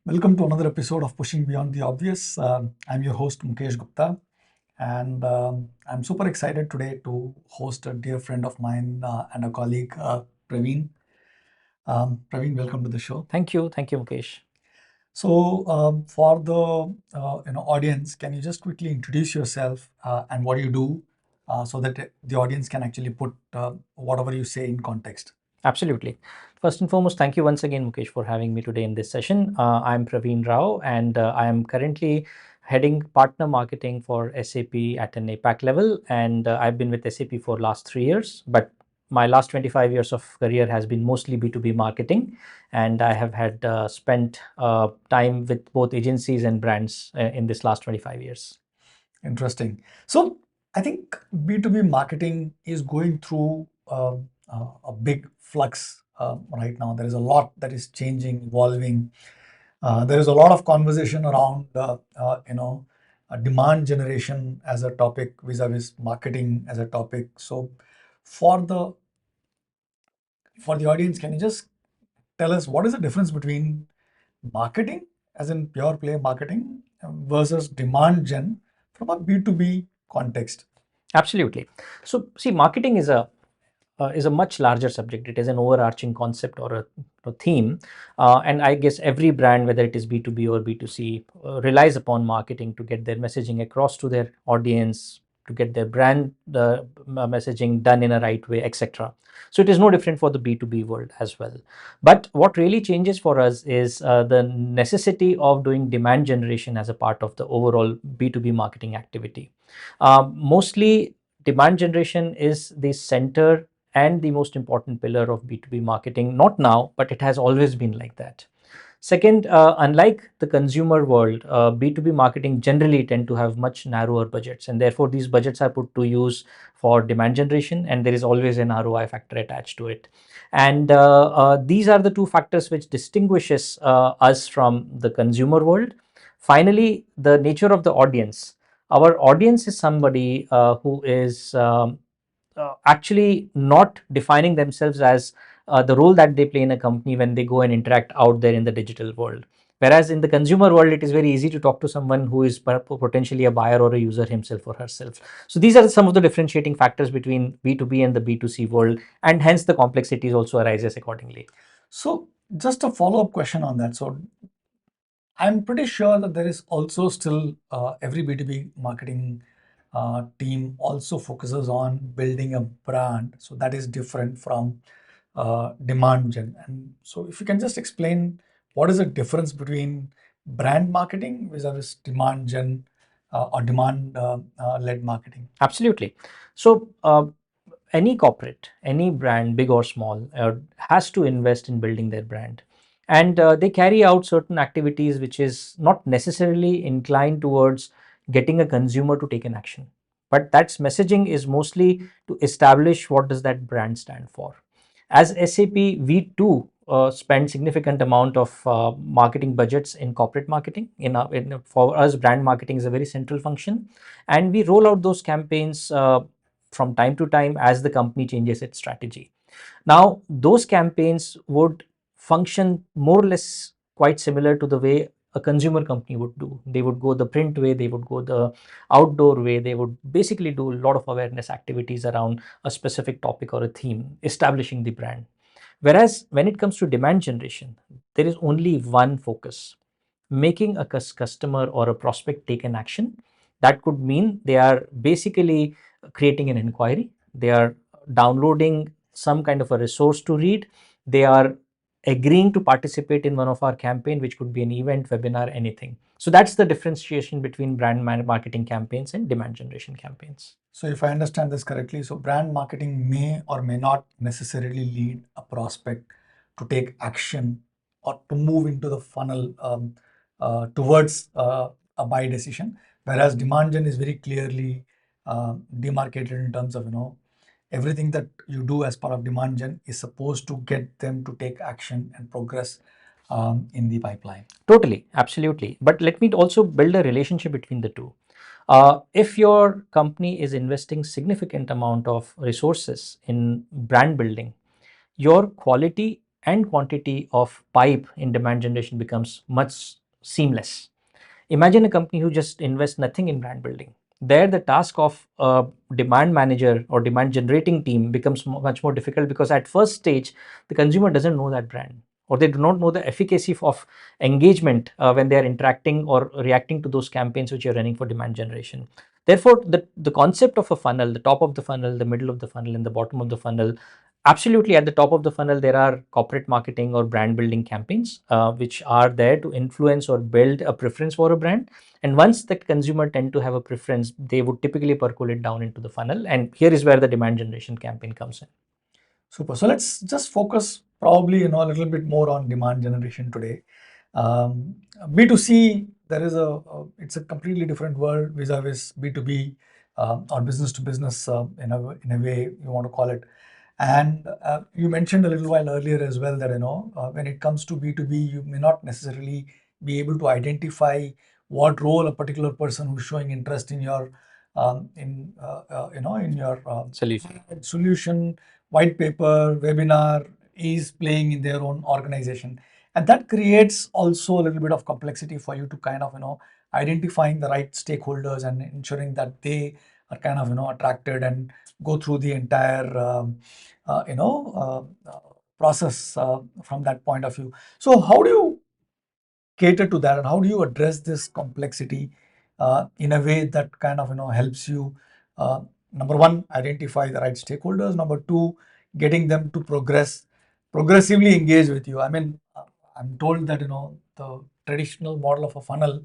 Welcome to another episode of Pushing Beyond the Obvious. I'm your host Mukesh Gupta, and I'm super excited today to host a dear friend of mine and a colleague, Praveen. Praveen, welcome to the show. Thank you, Mukesh. So, for the audience, can you just quickly introduce yourself and what you do, so that the audience can actually put whatever you say in context? Absolutely. First and foremost, thank you once again, Mukesh, for having me today in this session. I'm Praveen Rao, and I am currently heading partner marketing for SAP at an APAC level. And I've been with SAP for last 3 years, but my last 25 years of career has been mostly B2B marketing. And I have had spent time with both agencies and brands in this last 25 years. Interesting. So I think B2B marketing is going through a big flux right now. There is a lot that is changing, evolving. There is a lot of conversation around, demand generation as a topic vis-a-vis marketing as a topic. So for the for the audience, can you just tell us what is the difference between marketing, as in pure play marketing, versus demand gen from a B2B context? Absolutely. So, see, marketing is a much larger subject. It is an overarching concept or a theme, and I guess every brand, whether it is B2B or B2C, relies upon marketing to get their messaging across to their audience, to get their brand messaging done in a right way, etc. So it is no different for the B2B world as well. But what really changes for us is the necessity of doing demand generation as a part of the overall B2B marketing activity. Mostly, demand generation is the center and the most important pillar of B2B marketing, not now, but it has always been like that. Second, unlike the consumer world, B2B marketing generally tend to have much narrower budgets, and therefore these budgets are put to use for demand generation, and there is always an ROI factor attached to it. And these are the two factors which distinguishes us from the consumer world. Finally, the nature of the audience. Our audience is somebody who is actually not defining themselves as the role that they play in a company when they go and interact out there in the digital world. Whereas in the consumer world, it is very easy to talk to someone who is potentially a buyer or a user himself or herself. So these are some of the differentiating factors between B2B and the B2C world, and hence the complexities also arises accordingly. So just a follow-up question on that. So I'm pretty sure that there is also still every B2B marketing team also focuses on building a brand. So that is different from demand gen. And so if you can just explain what is the difference between brand marketing vis-a-vis demand gen or demand led marketing? Absolutely. So any corporate, any brand, big or small, has to invest in building their brand. And they carry out certain activities which is not necessarily inclined towards getting a consumer to take an action. But that's messaging is mostly to establish what does that brand stand for. As SAP, we too spend significant amount of marketing budgets in corporate marketing. For us, brand marketing is a very central function, and we roll out those campaigns from time to time as the company changes its strategy. Now, those campaigns would function more or less quite similar to the way a consumer company would do. They would go the print way, they would go the outdoor way, they would basically do a lot of awareness activities around a specific topic or a theme, establishing the brand. Whereas when it comes to demand generation, there is only one focus: making a customer or a prospect take an action. That could mean they are basically creating an inquiry, they are downloading some kind of a resource to read, they are agreeing to participate in one of our campaign, which could be an event, webinar, anything. So that's the differentiation between brand marketing campaigns and demand generation campaigns. So if I understand this correctly, so brand marketing may or may not necessarily lead a prospect to take action or to move into the funnel towards a buy decision, whereas demand gen is very clearly demarcated in terms of, everything that you do as part of demand gen is supposed to get them to take action and progress in the pipeline. Totally, absolutely. But let me also build a relationship between the two. If your company is investing significant amount of resources in brand building, your quality and quantity of pipe in demand generation becomes much seamless. Imagine a company who just invests nothing in brand building. There, the task of a demand manager or demand generating team becomes much more difficult, because at first stage, the consumer doesn't know that brand, or they do not know the efficacy of engagement when they are interacting or reacting to those campaigns which you're running for demand generation. Therefore, the concept of a funnel, the top of the funnel, the middle of the funnel, and the bottom of the funnel, absolutely at the top of the funnel, there are corporate marketing or brand building campaigns which are there to influence or build a preference for a brand. And once the consumer tend to have a preference, they would typically percolate down into the funnel. And here is where the demand generation campaign comes in. Super. So let's just focus probably a little bit more on demand generation today. Um, B2C, there is it's a completely different world vis-a-vis B2B, or business to business, in a way you want to call it. And you mentioned a little while earlier as well that when it comes to B2B, you may not necessarily be able to identify what role a particular person who's showing interest in your in your solution, white paper, webinar is playing in their own organization. And that creates also a little bit of complexity for you to kind of identifying the right stakeholders and ensuring that they are kind of attracted and go through the entire process from that point of view. So how do you cater to that, and how do you address this complexity in a way that kind of helps you, number one, identify the right stakeholders, number two, getting them to progressively engage with you? I mean, I'm told that the traditional model of a funnel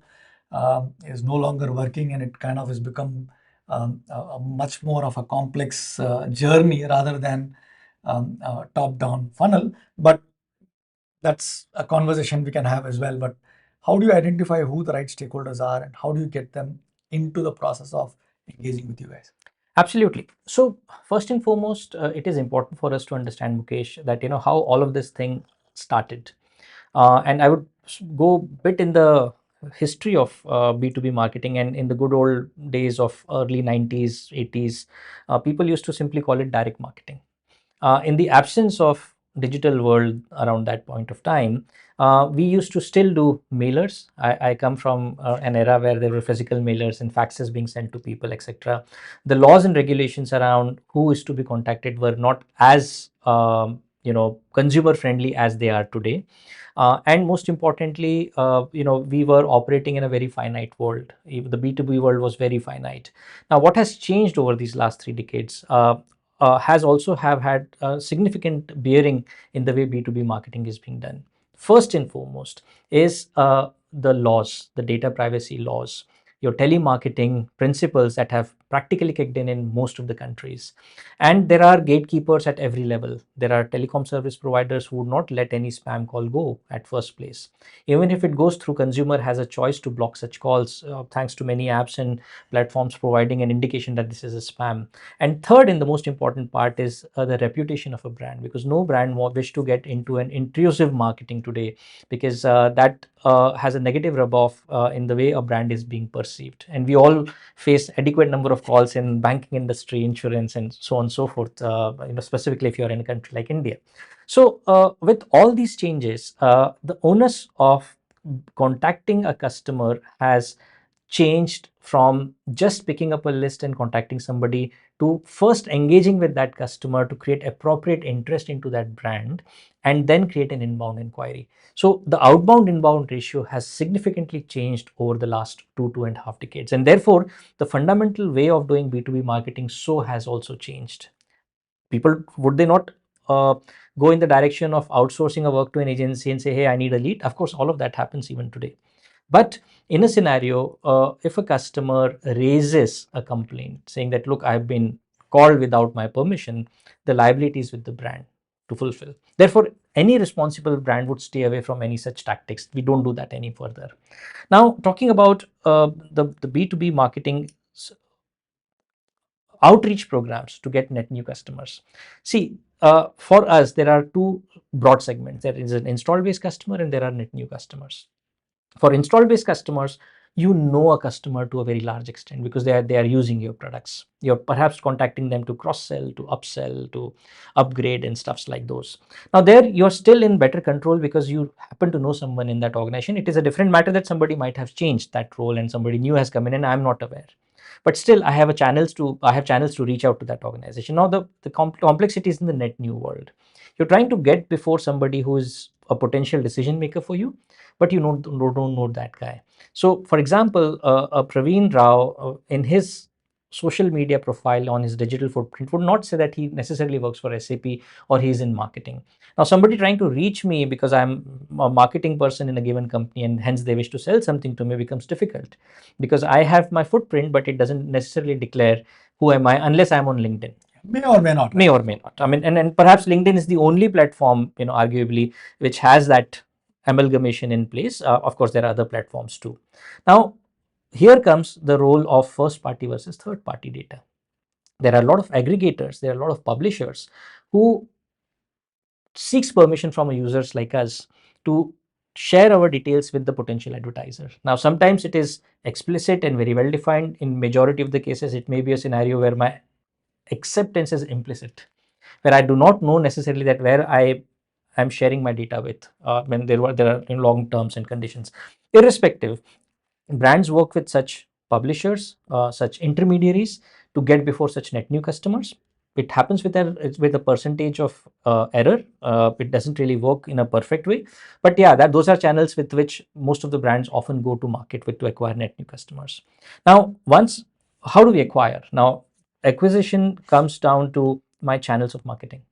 is no longer working, and it kind of has become a much more of a complex journey rather than a top-down funnel. But that's a conversation we can have as well. But how do you identify who the right stakeholders are, and how do you get them into the process of engaging with you guys? Absolutely. So first and foremost, it is important for us to understand, Mukesh, that how all of this thing started. And I would go bit in the history of B2B marketing. And in the good old days of early 90s, 80s, people used to simply call it direct marketing. In the absence of digital world around that point of time, we used to still do mailers. I come from an era where there were physical mailers and faxes being sent to people, etc. The laws and regulations around who is to be contacted were not as consumer friendly as they are today. And most importantly, we were operating in a very finite world. The B2B world was very finite. Now, what has changed over these last 3 decades has also have had a significant bearing in the way B2B marketing is being done. First and foremost is the laws, the data privacy laws, your telemarketing principles that have practically kicked in most of the countries. And there are gatekeepers at every level. There are telecom service providers who would not let any spam call go at first place. Even if it goes through, consumer has a choice to block such calls, thanks to many apps and platforms providing an indication that this is a spam. And third, and the most important part, is the reputation of a brand, because no brand wish to get into an intrusive marketing today, because that has a negative rub-off in the way a brand is being perceived. And we all face adequate number of calls in banking industry, insurance, and so on and so forth, specifically if you're in a country like India. So with all these changes, the onus of contacting a customer has changed from just picking up a list and contacting somebody to first engaging with that customer to create appropriate interest into that brand, and then create an inbound inquiry. So the outbound inbound ratio has significantly changed over the last 2.5 decades, and therefore the fundamental way of doing B2B marketing so has also changed. People, would they not uh, go in the direction of outsourcing a work to an agency and say, hey, I need a lead? Of course, all of that happens even today. But in a scenario, if a customer raises a complaint saying that, look, I've been called without my permission, the liability is with the brand to fulfill. Therefore, any responsible brand would stay away from any such tactics. We don't do that any further. Now, talking about the B2B marketing outreach programs to get net new customers. See, for us, there are two broad segments. There is an install based customer and there are net new customers. For install based customers, you know a customer to a very large extent because they are using your products. You're perhaps contacting them to cross sell, to upsell, to upgrade and stuffs like those. Now there you're still in better control because you happen to know someone in that organization. It is a different matter that somebody might have changed that role and somebody new has come in and I'm not aware, but still I have channels to reach out to that organization. Now the complexity is in the net new world. You're trying to get before somebody who is a potential decision maker for you, but you don't know that guy. So for example, Praveen Rao in his social media profile on his digital footprint would not say that he necessarily works for SAP or he's in marketing. Now somebody trying to reach me because I'm a marketing person in a given company and hence they wish to sell something to me becomes difficult because I have my footprint, but it doesn't necessarily declare who am I unless I'm on LinkedIn. May or may not, May right? or may not. I mean, and perhaps LinkedIn is the only platform, arguably, which has that amalgamation in place. Of course, there are other platforms too. Now, here comes the role of first party versus third party data. There are a lot of aggregators, there are a lot of publishers who seeks permission from users like us to share our details with the potential advertiser. Now, sometimes it is explicit and very well defined. In majority of the cases, it may be a scenario where my acceptance is implicit, where I do not know necessarily that where I am sharing my data with when there are long terms and conditions. Irrespective, brands work with such publishers, such intermediaries to get before such net new customers. It happens with a percentage of error. It doesn't really work in a perfect way, but yeah, that those are channels with which most of the brands often go to market with to acquire net new customers. Now, once how do we acquire? Now, acquisition comes down to my channels of marketing.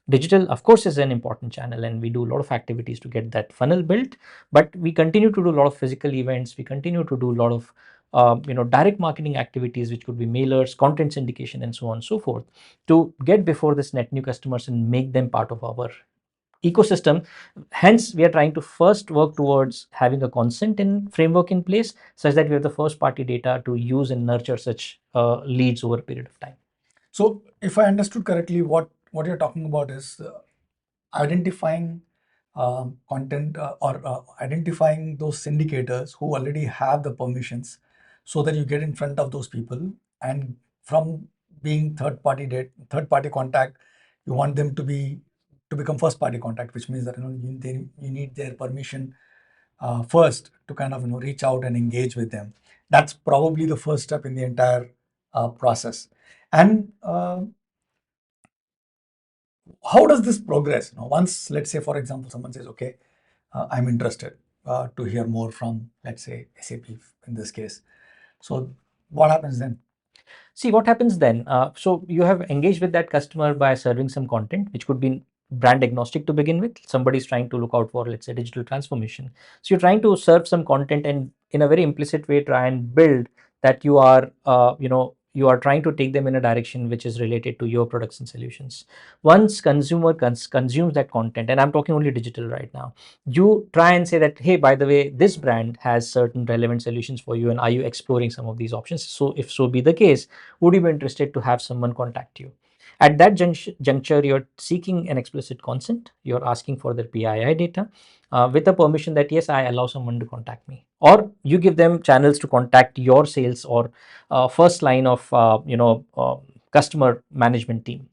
Digital, of course, is an important channel, and we do a lot of activities to get that funnel built. But we continue to do a lot of physical events. We continue to do a lot of direct marketing activities, which could be mailers, content syndication, and so on and so forth, to get before this net new customers and make them part of our ecosystem. Hence, we are trying to first work towards having a consent and framework in place such that we have the first party data to use and nurture such leads over a period of time. So, if I understood correctly, what you're talking about is identifying content or identifying those syndicators who already have the permissions, so that you get in front of those people, and from being third party contact, you want them to become first party contact, which means that you need their permission first to kind of reach out and engage with them. That's probably the first step in the entire process. And how does this progress? Once, let's say, for example, someone says, okay, I'm interested to hear more from, let's say, SAP in this case. So what happens then? See what happens then. So you have engaged with that customer by serving some content, which could be brand agnostic to begin with. Somebody is trying to look out for, let's say, digital transformation. So you're trying to serve some content and in a very implicit way try and build that you are trying to take them in a direction which is related to your products and solutions. Once consumer consumes that content, and I'm talking only digital right now, you try and say that, hey, by the way, this brand has certain relevant solutions for you, and are you exploring some of these options? So if so be the case, would you be interested to have someone contact you? At that juncture, you're seeking an explicit consent. You're asking for their PII data with a permission that, yes, I allow someone to contact me. Or you give them channels to contact your sales or first line of, customer management team.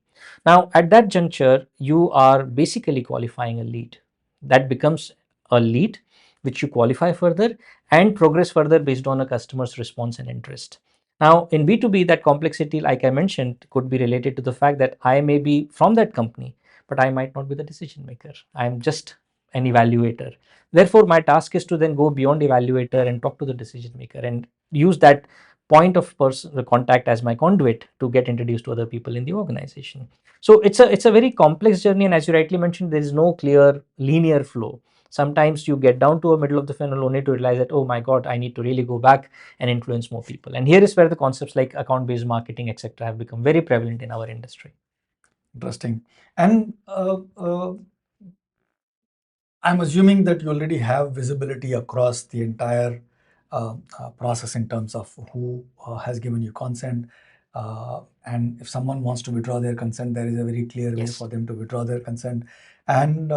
Now, at that juncture, you are basically qualifying a lead. That becomes a lead which you qualify further and progress further based on a customer's response and interest. Now, in B2B, that complexity, like I mentioned, could be related to the fact that I may be from that company, but I might not be the decision maker. I'm just an evaluator. Therefore, my task is to then go beyond evaluator and talk to the decision maker and use that point of person the contact as my conduit to get introduced to other people in the organization. So it's a very complex journey, and as you rightly mentioned, there is no clear linear flow. Sometimes you get down to a middle of the funnel only to realize that, oh my god, I need to really go back and influence more people. And here is where the concepts like account based marketing, etc., have become very prevalent in our industry. Interesting. And I'm assuming that you already have visibility across the entire process in terms of who has given you consent. And if someone wants to withdraw their consent, there is a very clear way Yes. for them to withdraw their consent, and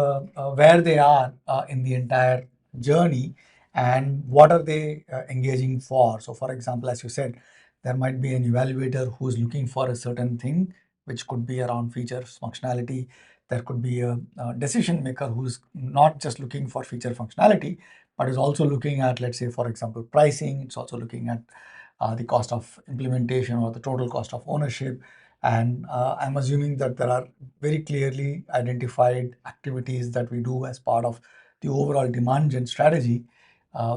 where they are in the entire journey. and what are they engaging for. So for example, as you said, there might be an evaluator who's looking for a certain thing, which could be around features, functionality. There could be a decision maker who's not just looking for feature functionality, but is also looking at, let's say, for example, pricing. It's also looking at the cost of implementation or the total cost of ownership. And I'm assuming that there are very clearly identified activities that we do as part of the overall demand gen strategy,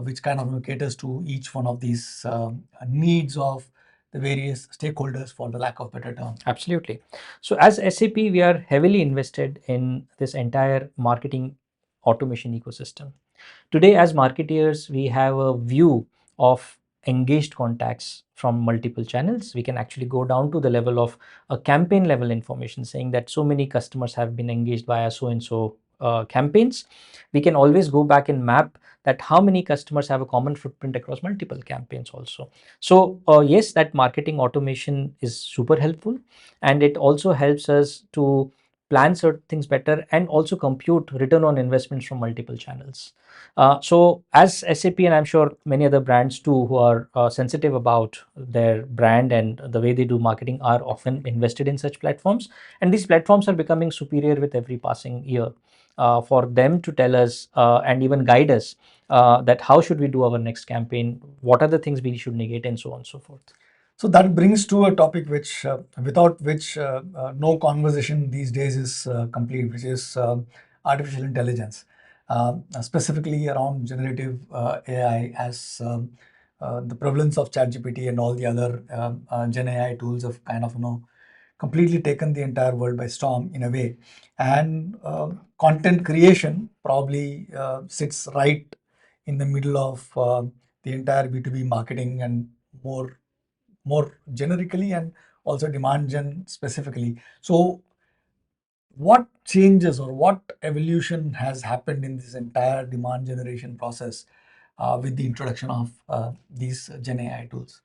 which kind of caters to each one of these needs of the various stakeholders, for the lack of better term. Absolutely. So as SAP, we are heavily invested in this entire marketing automation ecosystem. Today, as marketeers, we have a view of engaged contacts from multiple channels. We can actually go down to the level of a campaign level information saying that so many customers have been engaged via so and so campaigns. We can always go back and map that how many customers have a common footprint across multiple campaigns also. So yes, that marketing automation is super helpful, and it also helps us to plan certain things better and also compute return on investments from multiple channels. So as SAP, and I'm sure many other brands too who are sensitive about their brand and the way they do marketing, are often invested in such platforms, and these platforms are becoming superior with every passing year. For them to tell us and even guide us that how should we do our next campaign, what are the things we should negate, and so on and so forth. So that brings to a topic which, without which no conversation these days is complete, which is artificial intelligence, specifically around generative AI, as the prevalence of ChatGPT and all the other Gen AI tools have kind of completely taken the entire world by storm in a way, and content creation probably sits right in the middle of the entire B2B marketing, and more generically, and also demand gen specifically. So what changes or what evolution has happened in this entire demand generation process with the introduction of these Gen AI tools?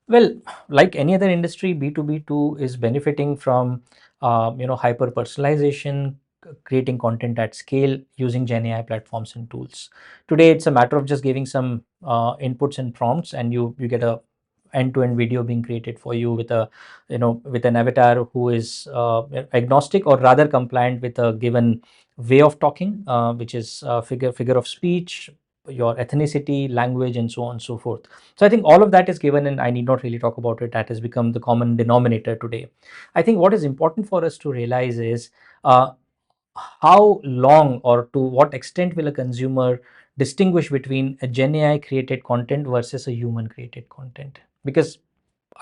Well, like any other industry, B2B too is benefiting from hyper personalization, creating content at scale using Gen AI platforms and tools. Today, it's a matter of just giving some inputs and prompts, and you get a end-to-end video being created for you with a with an avatar who is agnostic or rather compliant with a given way of talking, which is figure of speech, your ethnicity, language, and so on and so forth. So I think all of that is given, and I need not really talk about it. That has become the common denominator today. I think what is important for us to realize is how long or to what extent will a consumer distinguish between a Gen AI created content versus a human created content? Because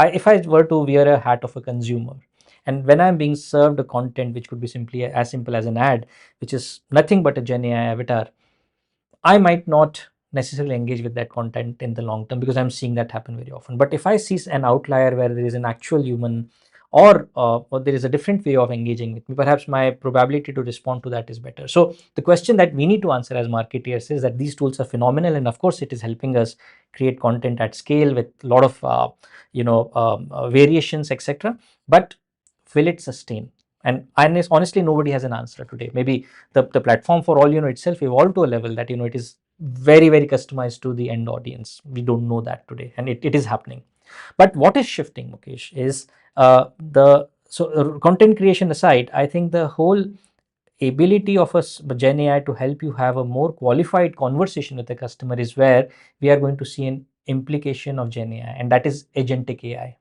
if I were to wear a hat of a consumer, and when I'm being served a content which could be simply as simple as an ad, which is nothing but a Gen AI avatar, I might not necessarily engage with that content in the long term because I'm seeing that happen very often. But if I see an outlier where there is an actual human, or there is a different way of engaging with me, perhaps my probability to respond to that is better. So the question that we need to answer as marketeers is that these tools are phenomenal, and of course it is helping us create content at scale with a lot of variations, etc. But will it sustain? And honestly, nobody has an answer today. Maybe the platform for all itself evolved to a level that it is very very customized to the end audience. We don't know that today, and it is happening. But what is shifting, Mukesh, is the so content creation aside, I think the whole ability of a Gen AI to help you have a more qualified conversation with the customer is where we are going to see an implication of Gen AI, and that is agentic AI.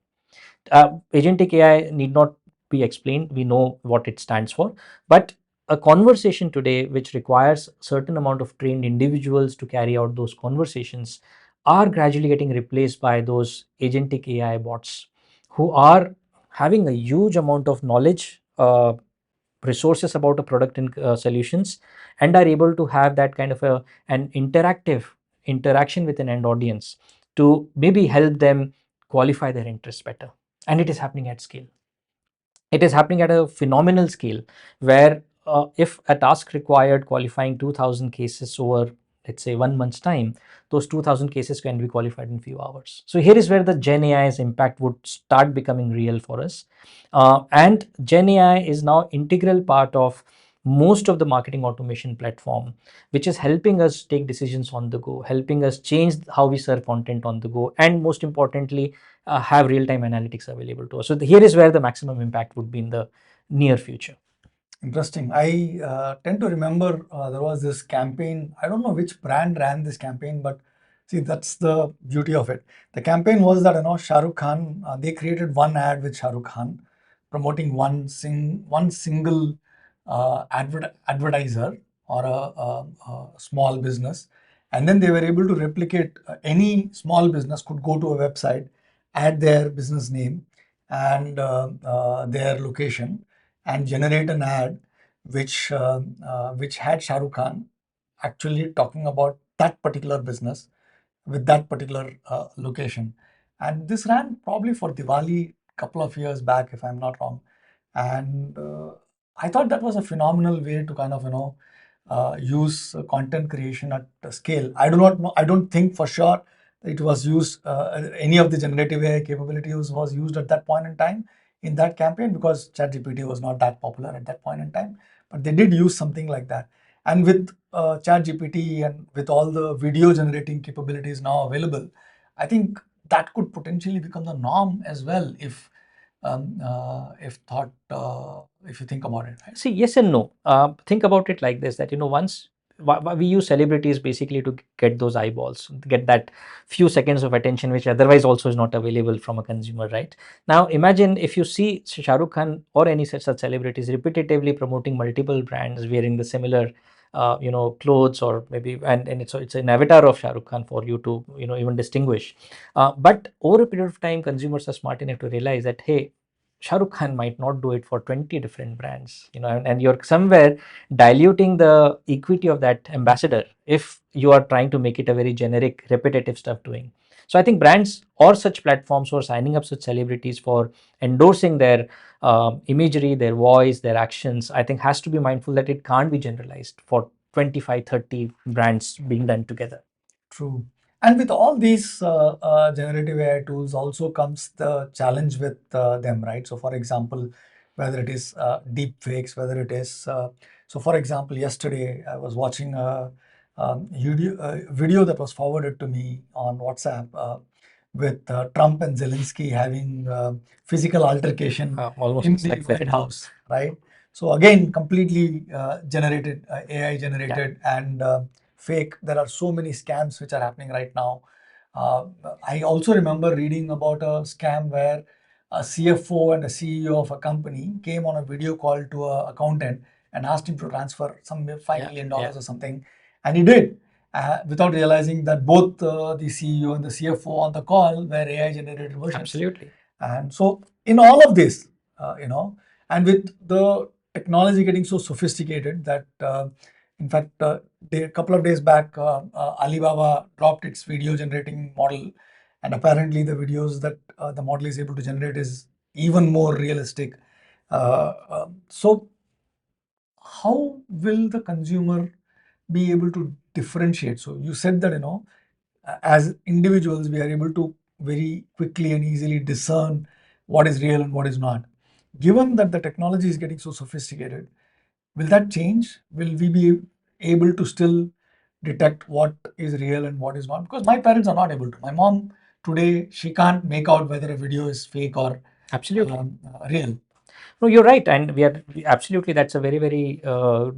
Agentic AI need not be explained. We know what it stands for. But a conversation today, which requires certain amount of trained individuals to carry out those conversations, are gradually getting replaced by those agentic AI bots who are having a huge amount of knowledge, resources about a product and solutions, and are able to have that kind of an interactive interaction with an end audience to maybe help them qualify their interests better. And it is happening at scale. It is happening at a phenomenal scale where if a task required qualifying 2000 cases over, let's say, 1 month's time, those 2000 cases can be qualified in few hours. So here is where the Gen AI's impact would start becoming real for us. And Gen AI is now integral part of most of the marketing automation platform, which is helping us take decisions on the go, helping us change how we serve content on the go, and most importantly, have real-time analytics available to us. So here is where the maximum impact would be in the near future. Interesting. I tend to remember there was this campaign. I don't know which brand ran this campaign, but see, that's the beauty of it. The campaign was that, Shah Rukh Khan, they created one ad with Shah Rukh Khan promoting one single advertiser or a small business, and then they were able to replicate. Any small business could go to a website, add their business name and their location, and generate an ad which had Shah Rukh Khan actually talking about that particular business with that particular location. And this ran probably for Diwali couple of years back, if I'm not wrong. And I thought that was a phenomenal way to kind of use content creation at scale. I do not know. I don't think for sure it was used. Any of the generative AI capabilities was used at that point in time in that campaign, because ChatGPT was not that popular at that point in time. But they did use something like that. And with ChatGPT and with all the video generating capabilities now available, I think that could potentially become the norm as well if you think about it, right? See, yes and no. Think about it like this: that once we use celebrities basically to get those eyeballs, get that few seconds of attention, which otherwise also is not available from a consumer, right? Now, imagine if you see Shah Rukh Khan or any such celebrities repetitively promoting multiple brands, wearing the similar, clothes, or maybe, and it's an avatar of Shah Rukh Khan for you to even distinguish. But over a period of time, consumers are smart enough to realize that, hey, Shah Rukh Khan might not do it for 20 different brands, and you're somewhere diluting the equity of that ambassador if you are trying to make it a very generic, repetitive stuff doing. So I think brands or such platforms who are signing up such celebrities for endorsing their imagery, their voice, their actions, I think has to be mindful that it can't be generalized for 25, 30 brands being done together. True. And with all these generative AI tools also comes the challenge with them, right? So, for example, whether it is deep fakes, whether it is, so for example, yesterday I was watching a video that was forwarded to me on WhatsApp with Trump and Zelensky having physical altercation Almost in it's the like that. White House, right? So again, completely generated, AI generated, and fake. There are so many scams which are happening right now. Uh, I also remember reading about a scam where a CFO and a CEO of a company came on a video call to a accountant and asked him to transfer some $5 million or something, and he did. Without realizing that both the CEO and the CFO on the call were AI generated versions. Absolutely. And so, in all of this, and with the technology getting so sophisticated that, in fact, a couple of days back, Alibaba dropped its video generating model, and apparently the videos that the model is able to generate is even more realistic. So, how will the consumer be able to differentiate? So, you said that as individuals, we are able to very quickly and easily discern what is real and what is not. Given that the technology is getting so sophisticated, will that change? Will we be able to still detect what is real and what is not? Because my parents are not able to. My mom today, she can't make out whether a video is fake or Absolutely. real. No, you're right, and absolutely, that's a very, very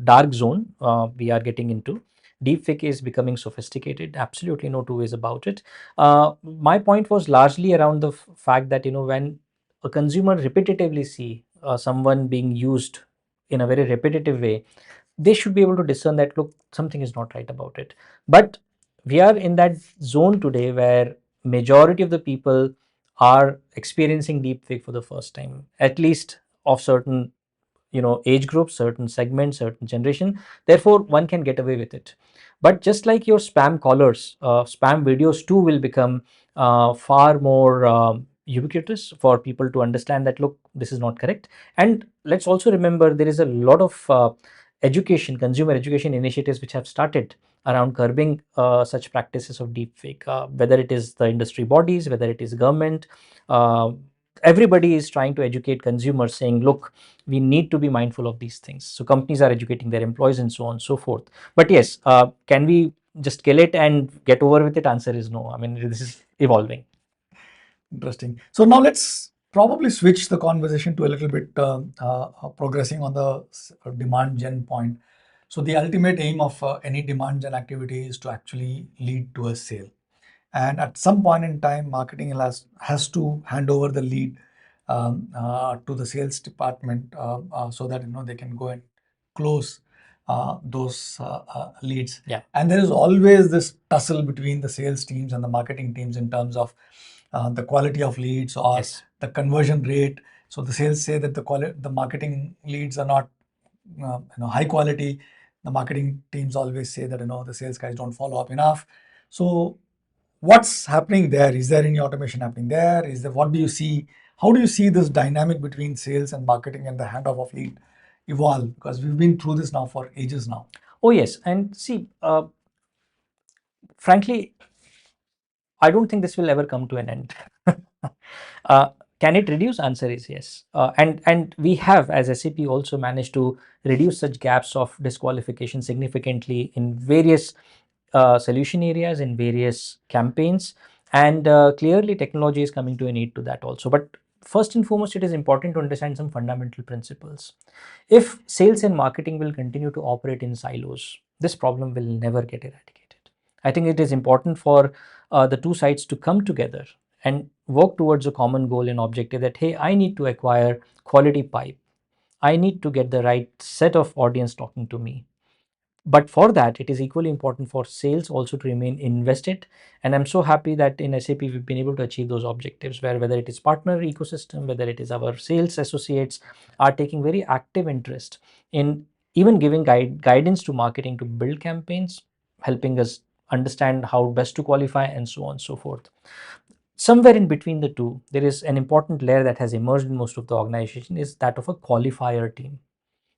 dark zone we are getting into. Deepfake is becoming sophisticated. Absolutely, no two ways about it. My point was largely around the fact that when a consumer repetitively see someone being used in a very repetitive way, they should be able to discern that, look, something is not right about it. But we are in that zone today where majority of the people are experiencing deepfake for the first time, at least of certain age groups, certain segments, certain generation. Therefore one can get away with it. But just like your spam callers, spam videos too will become far more ubiquitous for people to understand that, look, this is not correct. And let's also remember there is a lot of education, consumer education initiatives which have started around curbing such practices of deepfake, whether it is the industry bodies, whether it is government, uh, everybody is trying to educate consumers, saying, look, we need to be mindful of these things. So companies are educating their employees and so on and so forth. But yes, can we just kill it and get over with it? Answer is no. I mean, this is evolving. Interesting. So now let's probably switch the conversation to a little bit progressing on the demand gen point. So the ultimate aim of any demand gen activity is to actually lead to a sale. And at some point in time, marketing has to hand over the lead to the sales department so that they can go and close those leads. Yeah. And there is always this tussle between the sales teams and the marketing teams in terms of the quality of leads or Yes. the conversion rate. So the sales say that the marketing leads are not high quality. The marketing teams always say that the sales guys don't follow up enough. So what's happening there? Is there any automation happening there? Is there, what do you see? How do you see this dynamic between sales and marketing and the handoff of lead evolve? Because we've been through this now for ages now. Oh yes, and see, frankly, I don't think this will ever come to an end. uh, can it reduce? Answer is yes. And we have, as SAP, also managed to reduce such gaps of disqualification significantly in various solution areas, in various campaigns, and clearly technology is coming to an aid to that also. But first and foremost, it is important to understand some fundamental principles. If sales and marketing will continue to operate in silos, this problem will never get eradicated. I think it is important for the two sides to come together and work towards a common goal and objective that, hey, I need to acquire quality pipe. I need to get the right set of audience talking to me. But for that, it is equally important for sales also to remain invested. And I'm so happy that in SAP, we've been able to achieve those objectives where whether it is partner ecosystem, whether it is our sales associates are taking very active interest in even giving guidance to marketing to build campaigns, helping us understand how best to qualify and so on and so forth. Somewhere in between the two, there is an important layer that has emerged in most of the organization is that of a qualifier team.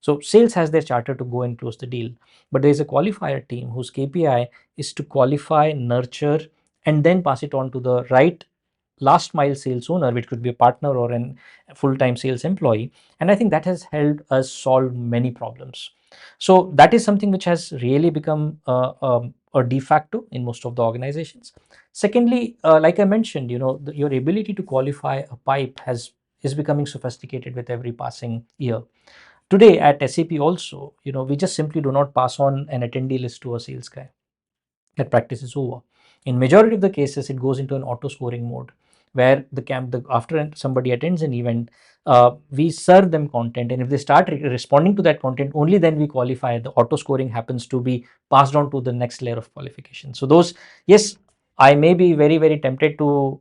So sales has their charter to go and close the deal, but there is a qualifier team whose KPI is to qualify, nurture, and then pass it on to the right last mile sales owner, which could be a partner or a full-time sales employee. And I think that has helped us solve many problems. So that is something which has really become a de facto in most of the organizations. Secondly, like I mentioned, your ability to qualify a pipe is becoming sophisticated with every passing year. Today at SAP also, we just simply do not pass on an attendee list to a sales guy. That practice is over. In majority of the cases, it goes into an auto scoring mode where after somebody attends an event, we serve them content, and if they start responding to that content, only then we qualify. The auto scoring happens to be passed on to the next layer of qualification. So those, yes, I may be very very tempted to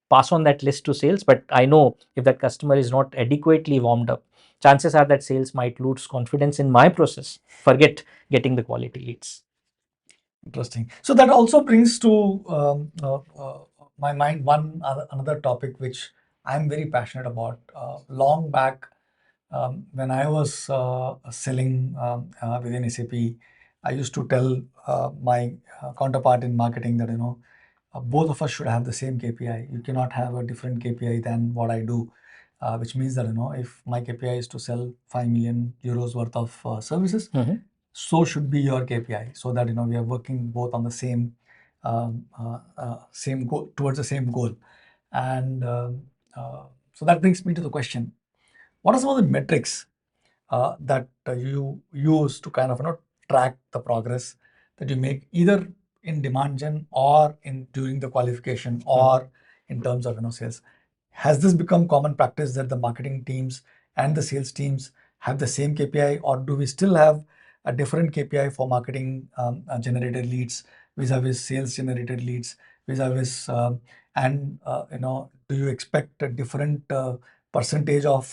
pass on that list to sales, but I know if that customer is not adequately warmed up, chances are that sales might lose confidence in my process, forget getting the quality leads. Interesting. So that also brings to my mind another topic which I'm very passionate about. Long back, when I was selling within SAP, I used to tell my counterpart in marketing that both of us should have the same KPI. You cannot have a different KPI than what I do, which means that if my KPI is to sell 5 million euros worth of services, so should be your KPI, so that we are working both on the same goal, towards the same goal. And so that brings me to the question: what are some of the metrics that you use to kind of track the progress that you make, either in demand gen or in during the qualification or in terms of sales? Has this become common practice that the marketing teams and the sales teams have the same KPI, or do we still have a different KPI for marketing generated leads vis-a-vis sales generated leads vis-a-vis and do you expect a different percentage of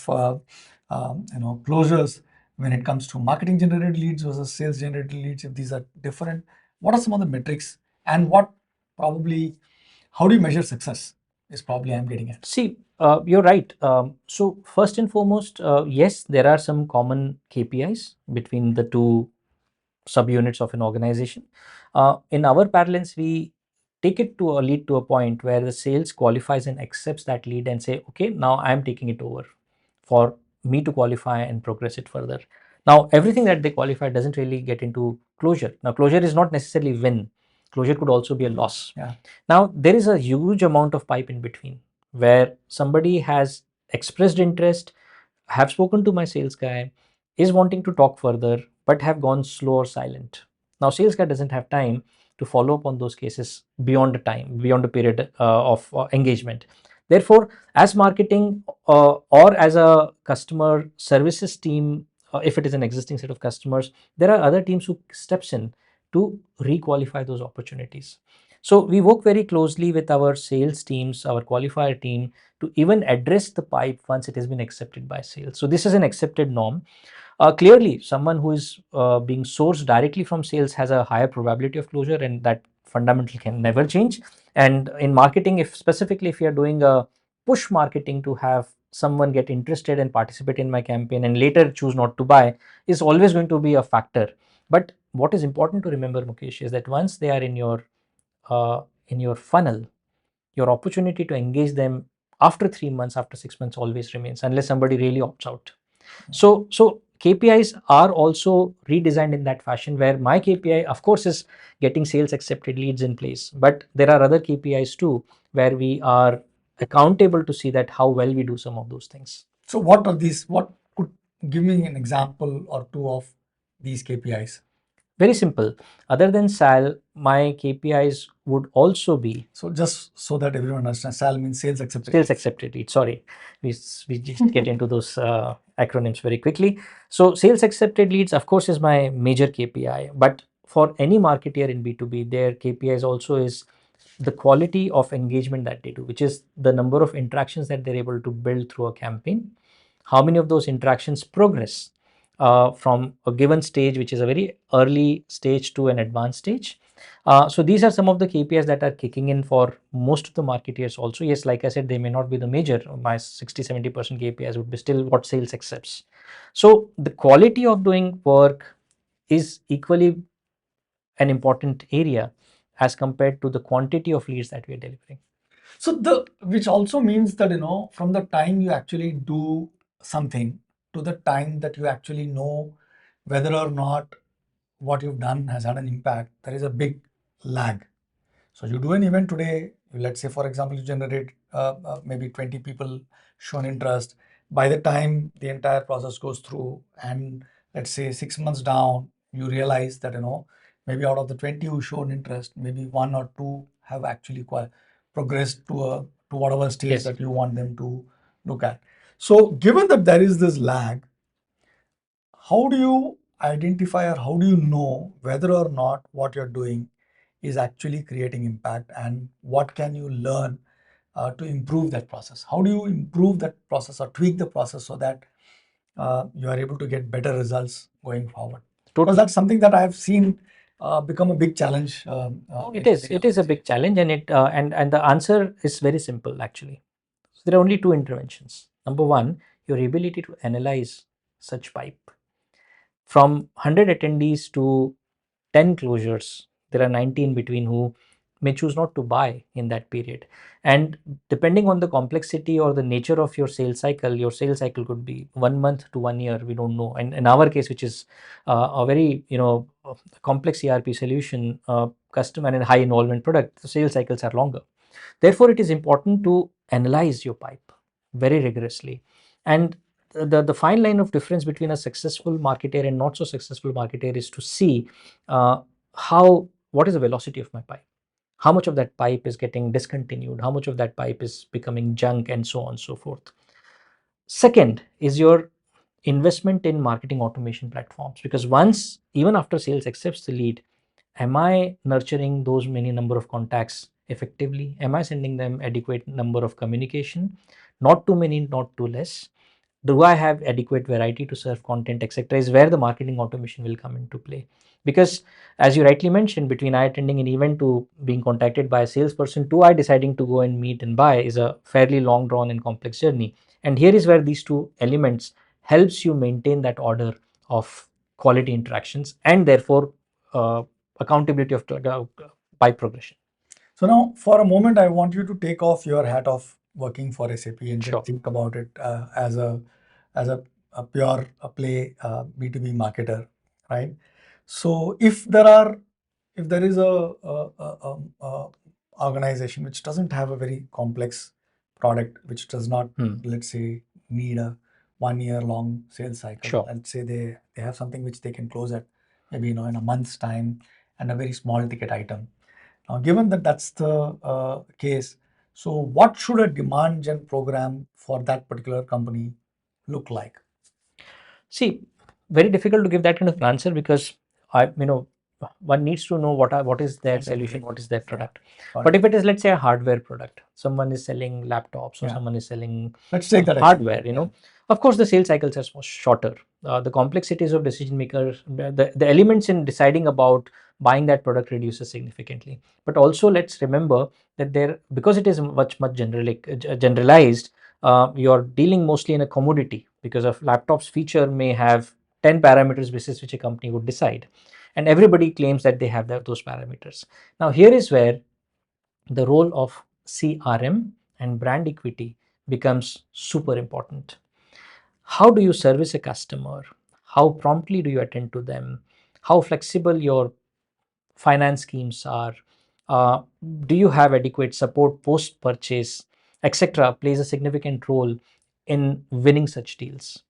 closures when it comes to marketing generated leads versus sales generated leads? If these are different, what are some of the metrics, and how do you measure success is probably I'm getting at. See, you're right. So first and foremost, yes, there are some common KPIs between the two subunits of an organization. In our parlance, we take it to a lead to a point where the sales qualifies and accepts that lead and say, okay, now I'm taking it over for me to qualify and progress it further. Now, everything that they qualify doesn't really get into closure. Now, closure is not necessarily win. Closure could also be a loss. Yeah. Now, there is a huge amount of pipe in between where somebody has expressed interest, have spoken to my sales guy, is wanting to talk further, but have gone slow or silent. Now, sales guy doesn't have time to follow up on those cases beyond the time, beyond the period of engagement. Therefore, as marketing or as a customer services team, if it is an existing set of customers, there are other teams who steps in to requalify those opportunities. So we work very closely with our sales teams, our qualifier team, to even address the pipe once it has been accepted by sales. So this is an accepted norm. Clearly, someone who is being sourced directly from sales has a higher probability of closure, and that fundamental can never change. And in marketing, if specifically if you are doing a push marketing to have someone get interested and participate in my campaign and later choose not to buy, is always going to be a factor. But what is important to remember, Mukesh, is that once they are in your funnel, your opportunity to engage them after 3 months, after 6 months always remains, unless somebody really opts out. So KPIs are also redesigned in that fashion, where my KPI, of course, is getting sales accepted leads in place, but there are other KPIs too, where we are accountable to see that how well we do some of those things. So what are these? What could give me an example or two of these KPIs? Very simple. Other than SAL, my KPIs would also be. So just so that everyone understands, SAL means sales accepted. Sales accepted lead. Sorry, we just get into those acronyms very quickly. So sales accepted leads, of course, is my major KPI. But for any marketer in B2B, their KPIs also is the quality of engagement that they do, which is the number of interactions that they're able to build through a campaign. How many of those interactions progress from a given stage, which is a very early stage, to an advanced stage. So these are some of the KPIs that are kicking in for most of the marketeers also. Yes, like I said, they may not be the major. My 60-70% KPIs would be still what sales accepts. So the quality of doing work is equally an important area as compared to the quantity of leads that we are delivering. So which also means that, from the time you actually do something to the time that you actually know whether or not what you've done has had an impact, there is a big lag. So you do an event today, let's say, for example, you generate maybe 20 people shown interest. By the time the entire process goes through, and let's say 6 months down, you realize that, maybe out of the 20 who shown interest, maybe one or two have actually progressed to whatever stage Yes. that you want them to look at. So given that there is this lag, how do you identify, or how do you know whether or not what you're doing is actually creating impact, and what can you learn to improve that process? How do you improve that process or tweak the process so that you are able to get better results going forward? Because that's something that I have seen become a big challenge. It is a big challenge, and and the answer is very simple actually. So there are only two interventions. Number one, your ability to analyze such pipe. From 100 attendees to 10 closures, there are 90 in between who may choose not to buy in that period. And depending on the complexity or the nature of your sales cycle could be 1 month to 1 year. We don't know. And in our case, which is a very complex ERP solution, custom and a high involvement product, the sales cycles are longer. Therefore, it is important to analyze your pipe very rigorously. And the fine line of difference between a successful marketer and not so successful marketer is to see what is the velocity of my pipe, how much of that pipe is getting discontinued, how much of that pipe is becoming junk, and so on and so forth. Second is your investment in marketing automation platforms, because once, even after sales accepts the lead, am I nurturing those many number of contacts effectively? Am I sending them adequate number of communication? Not too many, not too less. Do I have adequate variety to serve content, etc., is where the marketing automation will come into play. Because as you rightly mentioned, between I attending an event to being contacted by a salesperson to I deciding to go and meet and buy is a fairly long drawn and complex journey. And here is where these two elements helps you maintain that order of quality interactions, and therefore accountability of by progression. So now, for a moment, I want you to take off your hat of working for SAP and just Sure. think about it as a pure play B2B marketer, right? So if there is a organization which doesn't have a very complex product, which does not, let's say, need a 1 year long sales cycle. Sure. Let's say they have something which they can close at maybe in a month's time and a very small ticket item. Now, given that that's the case, so what should a demand gen program for that particular company look like? See, very difficult to give that kind of an answer because one needs to know what is their solution, what is their Yeah, product. got But it. if it is, let's say, a hardware product, someone is selling laptops or Yeah, someone is selling let's take that example. hardware, of course the sales cycles are shorter. The complexities of decision makers, the elements in deciding about buying that product reduces significantly. But also let's remember that there, because it is much generalized, you're dealing mostly in a commodity, because of laptops feature may have 10 parameters basis which a company would decide, and everybody claims that they have those parameters. Now here is where the role of CRM and brand equity becomes super important. How do you service a customer? How promptly do you attend to them? How flexible your finance schemes are? uh, do you have adequate support post purchase, etc., plays a significant role in winning such deals.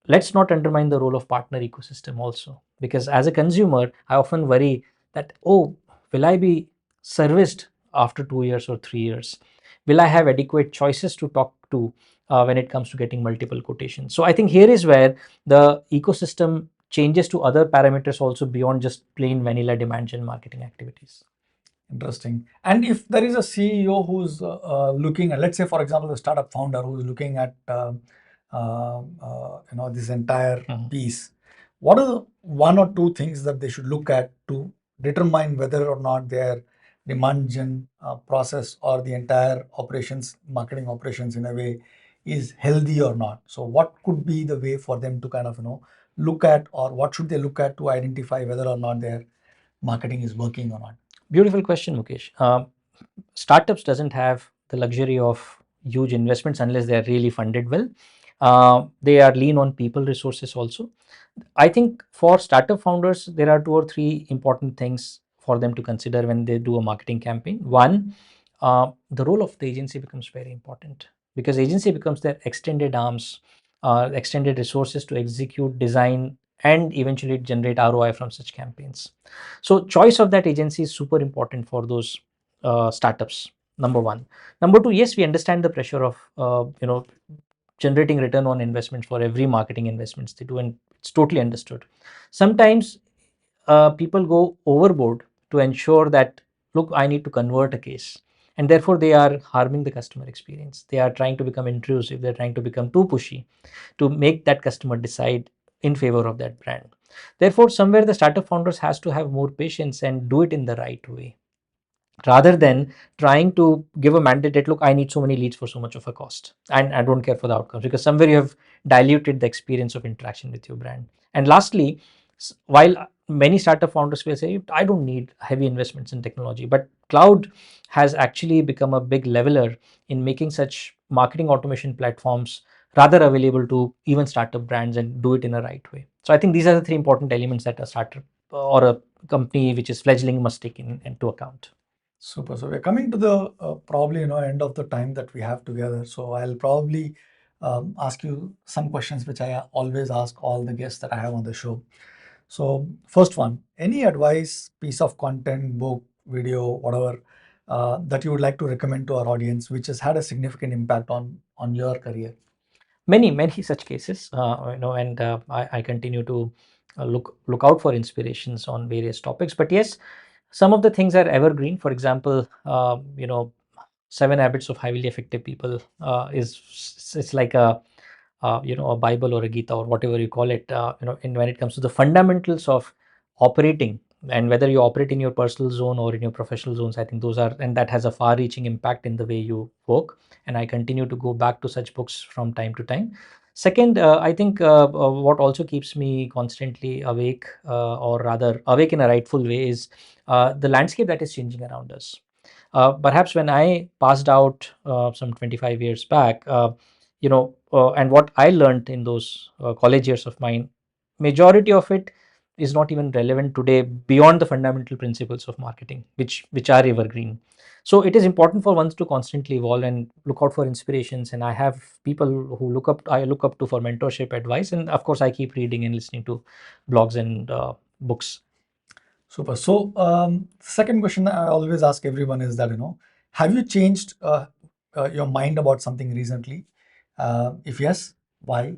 Let's not undermine the role of partner ecosystem also, because as a consumer I often worry that, oh, will I be serviced after 2 years or 3 years? Will I have adequate choices to talk to when it comes to getting multiple quotations? So I think here is where the ecosystem changes to other parameters also beyond just plain vanilla demand gen marketing activities. Interesting. And if there is a CEO who's looking at, let's say, for example, the startup founder who's looking at, this entire piece, what are the one or two things that they should look at to determine whether or not their demand gen process or the entire operations, marketing operations in a way, is healthy or not? So, what could be the way for them to kind of, look at, or what should they look at to identify whether or not their marketing is working or not? Beautiful question, Mukesh. Startups doesn't have the luxury of huge investments unless they are really funded well. They are lean on people resources also. I think for startup founders, there are 2 or 3 important things for them to consider when they do a marketing campaign. One, the role of the agency becomes very important, because agency becomes their extended arms, extended resources to execute, design, and eventually generate ROI from such campaigns. So choice of that agency is super important for those startups. Number one. Number two, yes, we understand the pressure of generating return on investment for every marketing investments they do, and it's totally understood. Sometimes people go overboard to ensure that, look, I need to convert a case, and therefore they are harming the customer experience. They are trying to become intrusive, they're trying to become too pushy to make that customer decide in favor of that brand. Therefore somewhere the startup founders has to have more patience and do it in the right way, rather than trying to give a mandate that, look, I need so many leads for so much of a cost and I don't care for the outcomes, because somewhere you have diluted the experience of interaction with your brand. And lastly, while many startup founders will say, I don't need heavy investments in technology, but cloud has actually become a big leveler in making such marketing automation platforms rather available to even startup brands, and do it in a right way. So I think these are the 3 important elements that a startup or a company which is fledgling must take into account. Super. So we're coming to the probably end of the time that we have together. So I'll probably ask you some questions which I always ask all the guests that I have on the show. So first one, any advice, piece of content, book, video, whatever that you would like to recommend to our audience, which has had a significant impact on your career? Many such cases, and I continue to look out for inspirations on various topics. But yes, some of the things are evergreen. For example, 7 habits of highly effective people is it's like a Bible or a Gita or whatever you call it. And when it comes to the fundamentals of operating, and whether you operate in your personal zone or in your professional zones, I think those are, and that has a far-reaching impact in the way you work. And I continue to go back to such books from time to time. Second, I think what also keeps me constantly awake, or rather awake in a rightful way, is the landscape that is changing around us. Perhaps when I passed out some 25 years back, and what I learned in those college years of mine, majority of it is not even relevant today beyond the fundamental principles of marketing, which are evergreen. So it is important for ones to constantly evolve and look out for inspirations. And I have people who I look up to for mentorship advice, and of course I keep reading and listening to blogs and books. Super. So, second question I always ask everyone is that, have you changed your mind about something recently? If yes, why?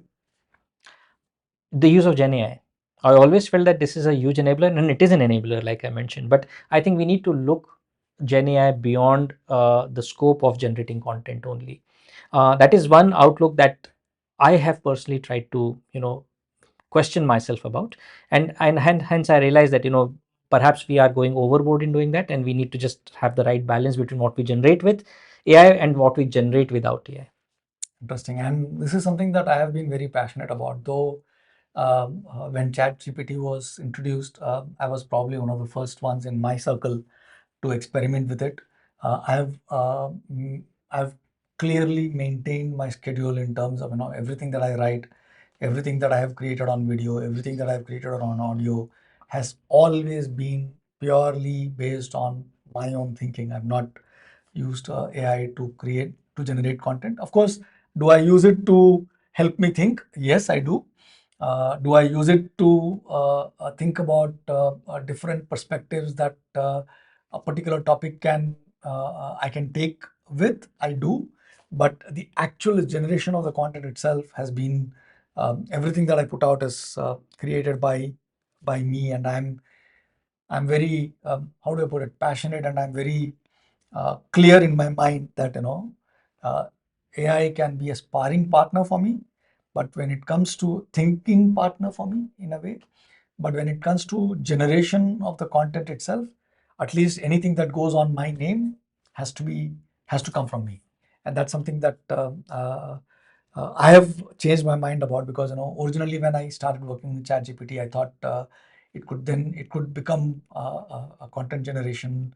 The use of Gen AI. I always felt that this is a huge enabler, and it is an enabler, like I mentioned. But I think we need to look Gen AI beyond the scope of generating content only. That is one outlook that I have personally tried to, question myself about, and hence I realized that perhaps we are going overboard in doing that, and we need to just have the right balance between what we generate with AI and what we generate without AI. Interesting. And this is something that I have been very passionate about. Though when ChatGPT was introduced, I was probably one of the first ones in my circle to experiment with it. I've clearly maintained my schedule in terms of everything that I write, everything that I have created on video, everything that I've created on audio has always been purely based on my own thinking. I've not used AI to generate content. Of course, do I use it to help me think? Yes, I do. Do I use it to think about different perspectives that a particular topic I can take with? I do, but the actual generation of the content itself has been everything that I put out is created by me, and I'm very how do I put it, passionate, and I'm very clear in my mind that uh, AI can be a sparring partner for me, but when it comes to thinking partner for me in a way, but when it comes to generation of the content itself, at least anything that goes on my name has to be has to come from me, and that's something that I have changed my mind about, because originally when I started working with ChatGPT, I thought it could become a content generation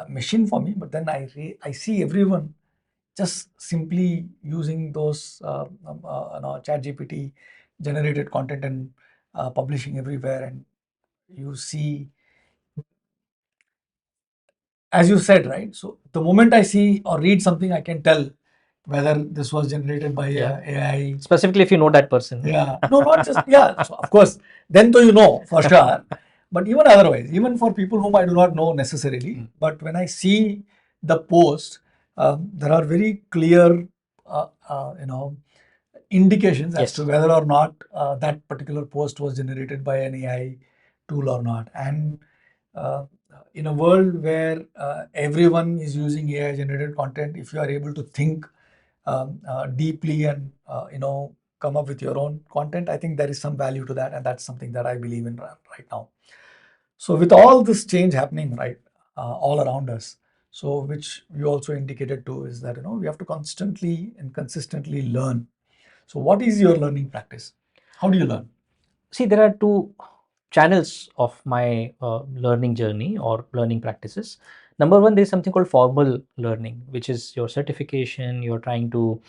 machine for me. But then I see everyone just simply using those ChatGPT generated content and publishing everywhere, and you see, as you said, right? So the moment I see or read something, I can tell whether this was generated by Yeah. AI. Specifically if you know that person. Yeah, no, not just, yeah. So of course, then though for sure, but even otherwise, even for people whom I do not know necessarily, but when I see the post, there are very clear, indications as to Yes. whether or not that particular post was generated by an AI tool or not. And uh, in a world where everyone is using AI generated content, if you are able to think deeply and come up with your own content, I think there is some value to that, and that's something that I believe in right now. So with all this change happening right all around us, so which you also indicated too, is that we have to constantly and consistently learn. So what is your learning practice? How do you learn? See, there are two channels of my learning journey or learning practices. Number one, there is something called formal learning, which is your certification. You're trying to,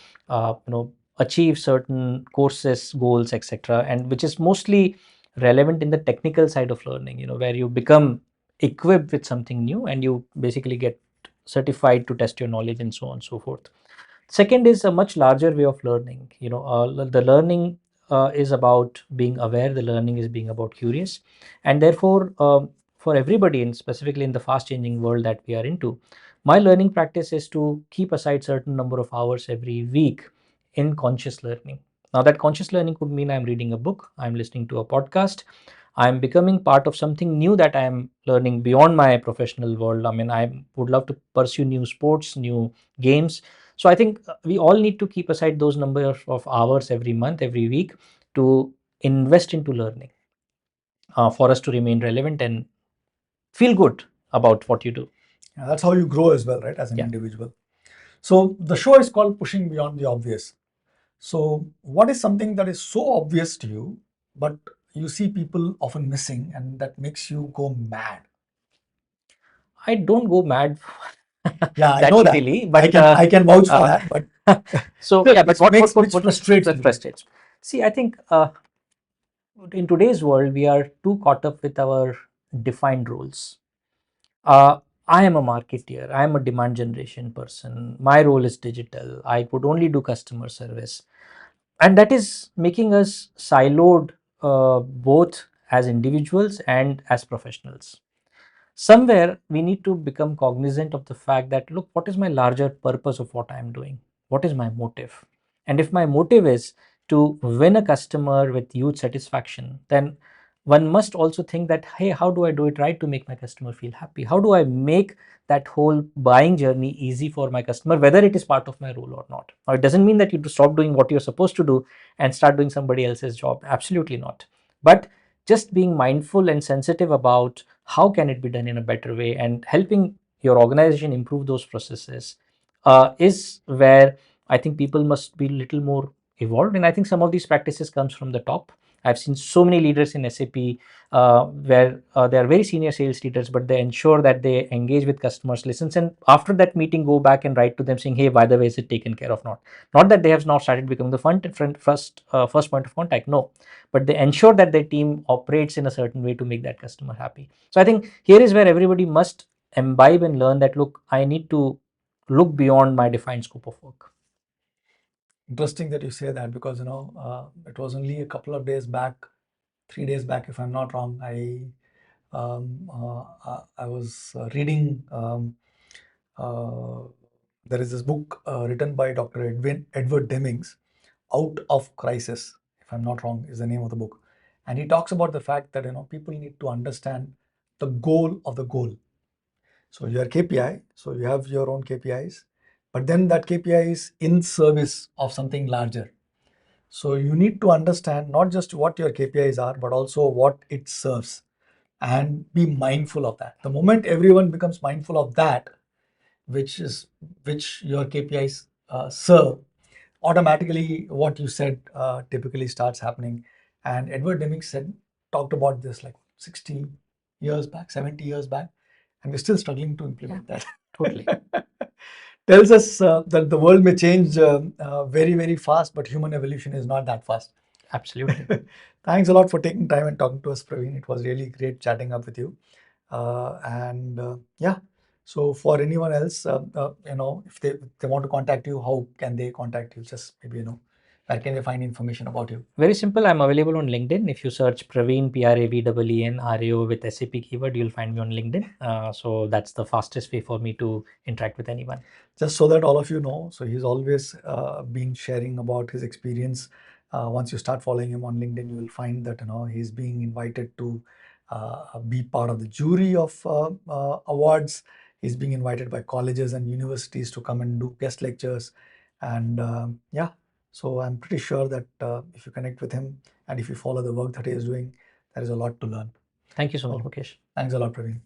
achieve certain courses, goals, etc., and which is mostly relevant in the technical side of learning. Where you become equipped with something new and you basically get certified to test your knowledge and so on and so forth. Second is a much larger way of learning. The learning is about being aware. The learning is being about curious, and therefore, for everybody, and specifically in the fast-changing world that we are into, my learning practice is to keep aside certain number of hours every week in conscious learning. Now, that conscious learning could mean I'm reading a book, I'm listening to a podcast, I'm becoming part of something new that I'm learning beyond my professional world. I mean, I would love to pursue new sports, new games. So I think we all need to keep aside those number of hours every month, every week to invest into learning for us to remain relevant and feel good about what you do. Yeah, that's how you grow as well, right, as an Yeah. individual. So the show is called Pushing Beyond the Obvious. So what is something that is so obvious to you, but you see people often missing, and that makes you go mad? I don't go mad Yeah, I that know that. easily, I but can vouch for that, but so still, yeah, but which makes which what frustrates me. frustrates? See, I think in today's world, we are too caught up with our defined roles. Uh, I am a marketeer. I am a demand generation person. My role is digital. I would only do customer service, and that is making us siloed, both as individuals and as professionals. Somewhere we need to become cognizant of the fact that, look, what is my larger purpose of what I am doing? What is my motive? And if my motive is to win a customer with huge satisfaction, then one must also think that, hey, how do I do it right to make my customer feel happy? How do I make that whole buying journey easy for my customer, whether it is part of my role or not? Now, it doesn't mean that you to stop doing what you're supposed to do and start doing somebody else's job. Absolutely not. But just being mindful and sensitive about how can it be done in a better way, and helping your organization improve those processes is where I think people must be a little more evolved. And I think some of these practices comes from the top. I've seen so many leaders in SAP where they are very senior sales leaders, but they ensure that they engage with customers, listens, and after that meeting go back and write to them saying, hey, by the way, is it taken care of? Not that they have now started becoming the first point of contact, no, but they ensure that their team operates in a certain way to make that customer happy. So I think here is where everybody must imbibe and learn that, look, I need to look beyond my defined scope of work. Interesting that you say that, because it was only a couple of days back, 3 days back, if I'm not wrong. I was reading. Uh, there is this book written by Dr. Edward Demings, Out of Crisis, if I'm not wrong, is the name of the book, and he talks about the fact that people need to understand the goal of the goal. So your KPI, so you have your own KPIs, but then that KPI is in service of something larger. So you need to understand not just what your KPIs are, but also what it serves, and be mindful of that. The moment everyone becomes mindful of that, which is which your KPIs serve, automatically what you said typically starts happening. And Edward Deming said talked about this like 60 years back, 70 years back, and we're still struggling to implement that. Totally. Tells us that the world may change very, very fast, but human evolution is not that fast. Absolutely. Thanks a lot for taking time and talking to us, Praveen. It was really great chatting up with you. And yeah, so for anyone else, if they want to contact you, how can they contact you? Just maybe, where can they find information about you? Very simple. I'm available on LinkedIn. If you search Praveen, Praveen with SAP keyword, you'll find me on LinkedIn. So that's the fastest way for me to interact with anyone. Just so that all of you know, so he's always been sharing about his experience. Once you start following him on LinkedIn, you will find that he's being invited to be part of the jury of awards. He's being invited by colleges and universities to come and do guest lectures, and yeah. So I'm pretty sure that if you connect with him and if you follow the work that he is doing, there is a lot to learn. Thank you so much, So Mukesh. thanks a lot, Praveen.